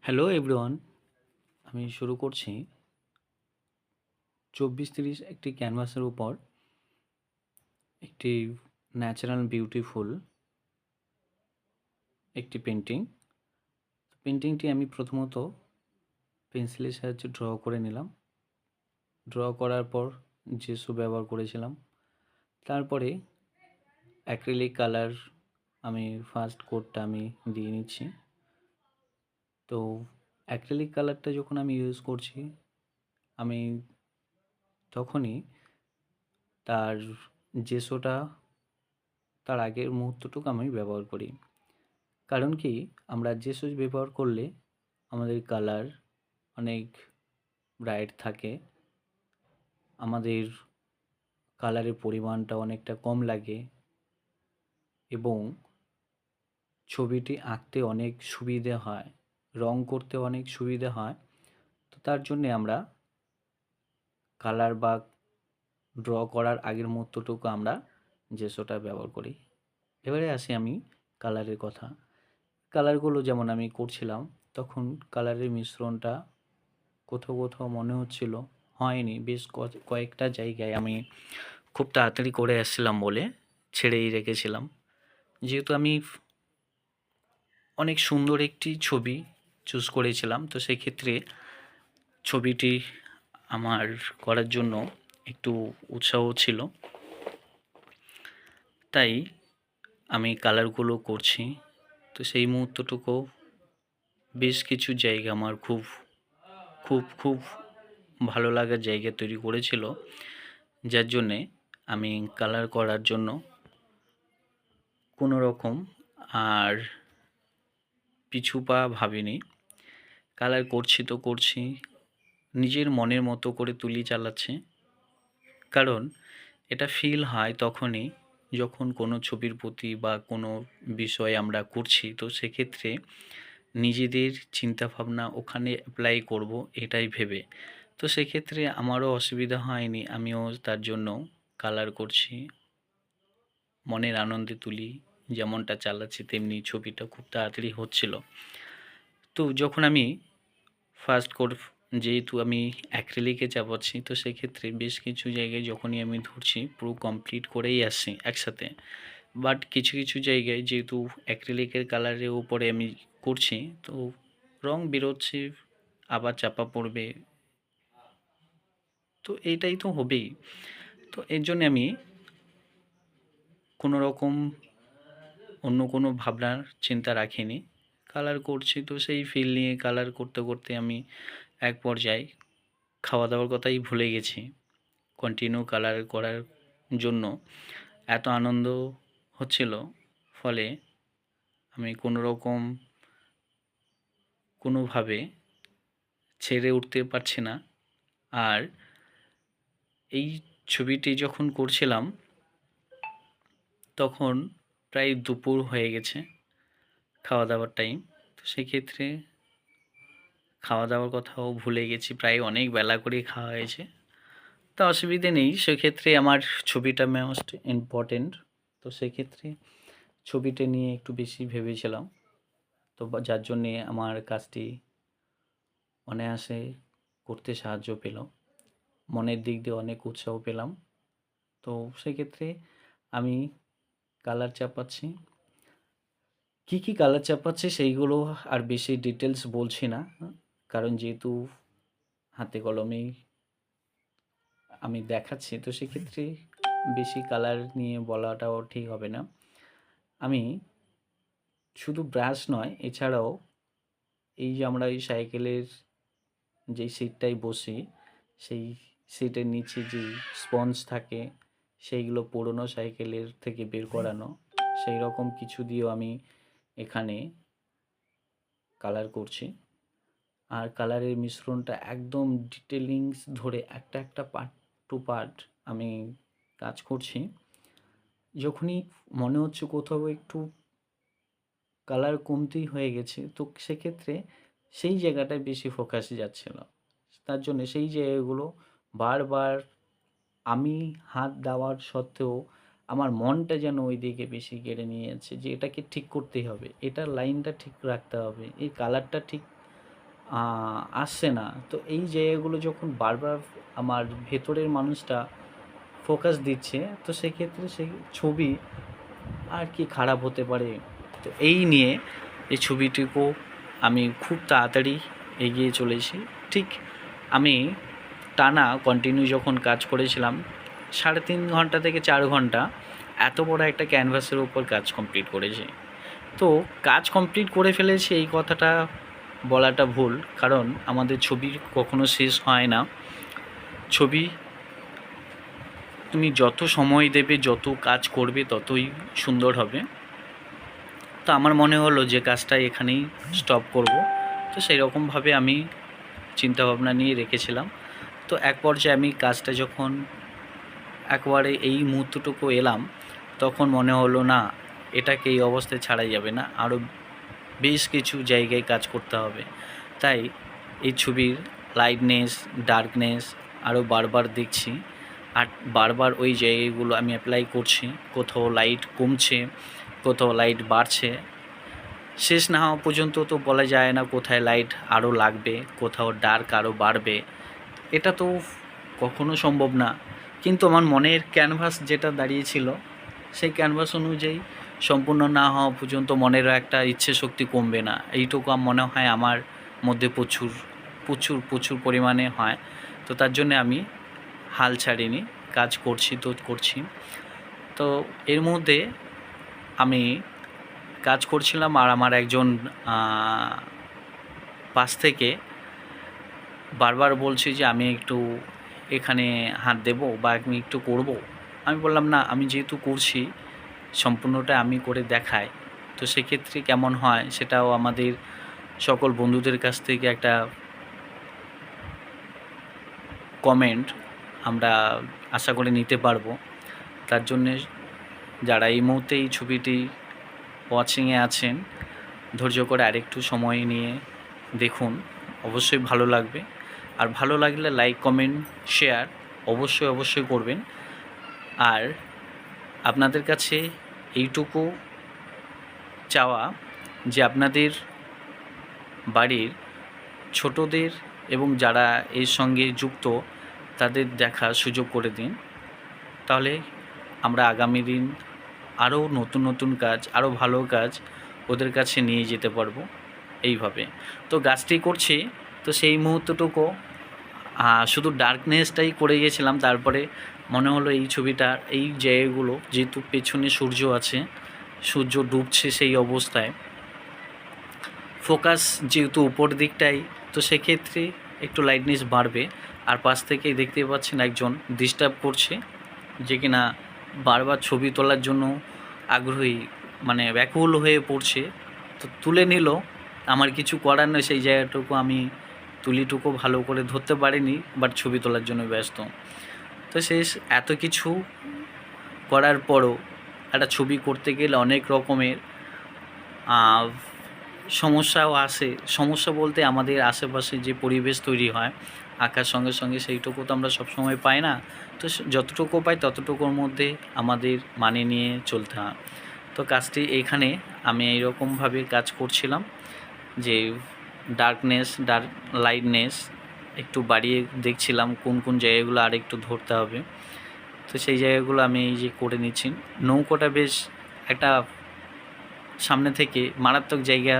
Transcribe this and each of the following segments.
Hello everyone, আমি শুরু করছি 24-30 একটি ক্যানভাসের উপর একটি ন্যাচারাল বিউটিফুল একটি পেন্টিং। পেন্টিংটি আমি প্রথমত পেন্সিলের সাহায্যে ড্র করে নিলাম। ড্র করার পর জেসো ব্যবহার করেছিলাম। তারপরে অ্যাক্রিলিক কালার আমি ফার্স্ট কোটটা আমি দিয়ে নিচ্ছি। তো অ্যাক্রিলিক কালারটা যখন আমি ইউজ করছি, আমি তখনই তার জেসোটা তার আগের মুহূর্তটুকু আমি ব্যবহার করি। কারণ কি, আমরা যে সুচ ব্যবহার করলে আমাদের কালার অনেক ব্রাইট থাকে, আমাদের কালারের পরিমাণটা অনেকটা কম লাগে এবং ছবিটি আঁকতে অনেক সুবিধে হয়, রং করতে অনেক সুবিধে হয়। তো তার জন্যে আমরা কালার বা ড্র করার আগের মুহূর্তটুকু আমরা জেসোটা ব্যবহার করি। এবারে আসি আমি কালারের কথা। কালারগুলো যেমন আমি করছিলাম, তখন কালারের মিশ্রণটা কোথাও কোথাও মনে হচ্ছিল হয়নি। বেশ কয়েকটা জায়গায় আমি খুব তাড়াতাড়ি করে আসছিলাম বলে ছেড়েই রেখেছিলাম। যেহেতু আমি অনেক সুন্দর একটি ছবি চুজ করেছিলাম, তো সেক্ষেত্রে ছবিটি আমার করার জন্য একটু উৎসাহ ছিল, তাই আমি কালারগুলো করছি। তো সেই মুহূর্তটুকু বেশ কিছু জায়গা আমার খুব খুব খুব ভালো লাগার জায়গা তৈরি করেছিল, যার জন্যে আমি কালার করার জন্য কোনো রকম আর পিছু পা ভাবিনি। কালার করছি তো করছি, নিজের মনের মতো করে তুলি চালাচ্ছি। কারণ এটা ফিল হয় তখনই যখন কোনো ছবির প্রতি বা কোনো বিষয় আমরা করছি, তো সেক্ষেত্রে নিজেদের চিন্তাভাবনা ওখানে অ্যাপ্লাই করব এটাই ভেবে। তো সেক্ষেত্রে আমারও অসুবিধা হয়নি, আমিও তার জন্য কালার করছি, মনের আনন্দে তুলি যেমনটা চালাচ্ছি, তেমনি ছবিটা খুব তাড়াতাড়ি হচ্ছিল। তো যখন আমি ফার্স্ট কোট, যেহেতু আমি অ্যাক্রিলিকে চাপাচ্ছি, তো সেক্ষেত্রে বেশ কিছু জায়গায় যখনই আমি ধরছি পুরো কমপ্লিট করেই আসছি একসাথে। বাট কিছু কিছু জায়গায় যেহেতু অ্যাক্রিলিকের কালারের উপরে আমি করছি, তো রং বেরোচ্ছে, আবার চাপা পড়বে, তো এইটাই তো হবেই। তো এর জন্য আমি কোনো রকম অন্য কোনো ভাবনার চিন্তা রাখিনি, কালার করছি। তো সেই ফিল নিয়ে কালার করতে করতে আমি এক পর্যায়ে খাওয়া দাওয়ার কথাই ভুলে গেছি। কন্টিনিউ কালার করার জন্য এত আনন্দ হচ্ছিল, ফলে আমি কোনো রকম কোনোভাবে ছেড়ে উঠতে পারছি না। আর এই ছবিটি যখন করছিলাম, তখন প্রায় দুপুর হয়ে গেছে, খাওয়া দাওয়ার টাইম। তো সেক্ষেত্রে খাওয়া দাওয়ার কথাও ভুলে গেছি, প্রায় অনেক বেলা করেই খাওয়া হয়েছে। তা অসুবিধে নেই, সেক্ষেত্রে আমার ছবিটা মোস্ট ইম্পর্টেন্ট। তো সেক্ষেত্রে ছবিটা নিয়ে একটু বেশি ভেবেছিলাম, তো যার জন্যে আমার কাজটি অনায়াসে করতে সাহায্য পেল, মনের দিক দিয়ে অনেক উৎসাহ পেলাম। তো সেক্ষেত্রে আমি কালার চাপাচ্ছি, কী কী কালার চাপাচ্ছি সেইগুলো আর বেশি ডিটেলস বলছি না, কারণ যেহেতু হাতে কলমেই আমি দেখাচ্ছি, তো সেক্ষেত্রে বেশি কালার নিয়ে বলাটাও ঠিক হবে না। আমি শুধু ব্রাশ নয়, এছাড়াও এই যে আমরা এই সাইকেলের যেই সিটটায় বসি, সেই সিটের নিচে যেই স্পঞ্জ থাকে, সেইগুলো পুরনো সাইকেলের থেকে বের করানো, সেই রকম কিছু দিয়েও আমি এখানে কালার করছি। আর কালারের মিশ্রণটা একদম ডিটেলিংস ধরে একটা একটা পার্ট টু পার্ট আমি কাজ করছি। যখনই মনে হচ্ছে কোথাও একটু কালার কমতি হয়ে গেছে, তো সেক্ষেত্রে সেই জায়গাটায় বেশি ফোকাস যাচ্ছিল। তার জন্যে সেই জায়গাগুলো বারবার আমি হাত দেওয়ার সত্ত্বেও আমার মনটা যেন ওই দিকে বেশি কেড়ে নিয়ে যাচ্ছে, যে এটাকে ঠিক করতেই হবে, এটার লাইনটা ঠিক রাখতে হবে, এই কালারটা ঠিক আসছে না। তো এই জায়গাগুলো যখন বারবার আমার ভেতরের মানুষটা ফোকাস দিচ্ছে, তো সেক্ষেত্রে সেই ছবি আর কি খারাপ হতে পারে। তো এই নিয়ে এই ছবিটিকেও আমি খুব তাড়াতাড়ি এগিয়ে চলেছি। ঠিক আমি টানা কন্টিনিউ যখন কাজ করেছিলাম 3.5 ঘন্টা থেকে 4 ঘন্টা এত বড় একটা ক্যানভাসের উপর কাজ কমপ্লিট করেছি। তো কাজ কমপ্লিট করে ফেলেছি এই কথাটা বলাটা ভুল, কারণ আমাদের ছবি কখনো শেষ হয় না। ছবি তুমি যত সময় দেবে, যত কাজ করবে, ততই সুন্দর হবে। তো আমার মনে হলো যে কাজটা এখানেই স্টপ করব। তো সেই রকমভাবে আমি চিন্তাভাবনা নিয়ে রেখেছিলাম। তো এক পর্যায়ে আমি কাজটা যখন একবারে এই মুহূর্তটুকু এলাম, তখন মনে হলো না, এটাকে এই অবস্থায় ছাড়া যাবে না, আরও বেশ কিছু জায়গায় কাজ করতে হবে। তাই এই ছবির লাইটনেস, ডার্কনেস আরও বারবার দেখছি, আর বারবার ওই জায়গাগুলো আমি অ্যাপ্লাই করছি। কোথাও লাইট কমছে, কোথাও লাইট বাড়ছে। শেষ না হওয়া পর্যন্ত তো বলা যায় না কোথায় লাইট আরও লাগবে, কোথাও ডার্ক আরও বাড়বে। এটা তো কখনো সম্ভব না। কিন্তু আমার মনের ক্যানভাস যেটা দাঁড়িয়েছিল, সেই ক্যানভাস অনুযায়ী সম্পূর্ণ না হওয়া পর্যন্ত মনেরও একটা ইচ্ছে শক্তি কমবে না, এইটুকু মনে হয় আমার মধ্যে প্রচুর প্রচুর প্রচুর পরিমাণে হয়। তো তার জন্যে আমি হাল ছাড়িনি, কাজ করছি তো করছি। তো এর মধ্যে আমি কাজ করছিলাম, আর আমার একজন পাশ থেকে বারবার বলছে যে আমি একটু এখানে হাত দেবো বা আমি একটু করব। আমি বললাম, না, আমি যেহেতু করছি সম্পূর্ণটা আমি করে দেখাই, তো সেক্ষেত্রে কেমন হয় সেটাও আমাদের সকল বন্ধুদের কাছ থেকে একটা কমেন্ট আমরা আশা করে নিতে পারবো। তার জন্যে যারা এই মুহূর্তে এই ছবিটি ওয়াচিংয়ে আছেন, ধৈর্য করে আরেকটু সময় নিয়ে দেখুন, অবশ্যই ভালো লাগবে। আর ভালো লাগলে লাইক, কমেন্ট, শেয়ার অবশ্যই অবশ্যই করবেন। আর আপনাদের কাছে এইটুকু চাওয়া যে আপনাদের বাড়ির ছোটদের এবং যারা এর সঙ্গে যুক্ত তাদের দেখার সুযোগ করে দিন। তাহলে আমরা আগামী দিন আরও নতুন নতুন কাজ, আরও ভালো কাজ ওদের কাছে নিয়ে যেতে পারবো এইভাবে। তো কাজটি করছি, তো সেই মুহূর্তটুকু শুধু ডার্কনেসটাই করে গেছিলাম। তারপরে মনে হলো এই ছবিটার এই জায়গাগুলো, যেহেতু পেছনে সূর্য আছে, সূর্য ডুবছে সেই অবস্থায়, ফোকাস যেহেতু উপর দিকটাই, তো সেক্ষেত্রে একটু লাইটনেস বাড়বে। আর পাশ থেকে দেখতে পাচ্ছেন একজন ডিস্টার্ব করছে, যে কিনা বারবার ছবি তোলার জন্য আগ্রহী, মানে ব্যাকুল হয়ে পড়ছে। তো তুলে নিল, আমার কিছু করার নয়, সেই জায়গাটুকু আমি তুলিটুকু ভালো করে ধরতে পারিনি, বাট ছবি তোলার জন্য ব্যস্ত। তো শেষ এত কিছু করার পরও একটা ছবি করতে গেলে অনেক রকমের সমস্যাও আসে। সমস্যা বলতে আমাদের আশেপাশে যে পরিবেশ তৈরি হয় আঁকার সঙ্গে সঙ্গে, সেইটুকু তো আমরা সবসময় পাই না। তো যতটুকু পাই ততটুকুর মধ্যে আমাদের মানিয়ে নিয়ে চলতে হয়। তো কাজটি এইখানে আমি এইরকমভাবে কাজ করছিলাম যে ডার্কনেস, লাইটনেস একটু বাড়িয়ে দেখছিলাম কোন কোন জায়গাগুলো আর একটু ধরতে হবে। তো সেই জায়গাগুলো আমি এই যে করে নিচ্ছি। নৌকোটা বেশ একটা সামনে থেকে মারাত্মক জায়গা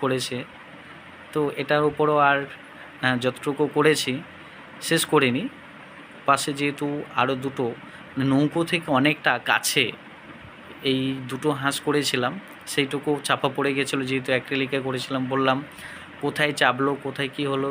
করেছে। তো এটার উপরও আর যতটুকু করেছি শেষ করিনি। পাশে যেহেতু আরও দুটো নৌকো থেকে অনেকটা কাছে এই দুটো হাঁস করেছিলাম, সেইটুকু চাপা পড়ে গেছিলো, যেহেতু অ্যাক্রিলিকে করেছিলাম। বললাম কোথায় চাপলো, কোথায় কী হলো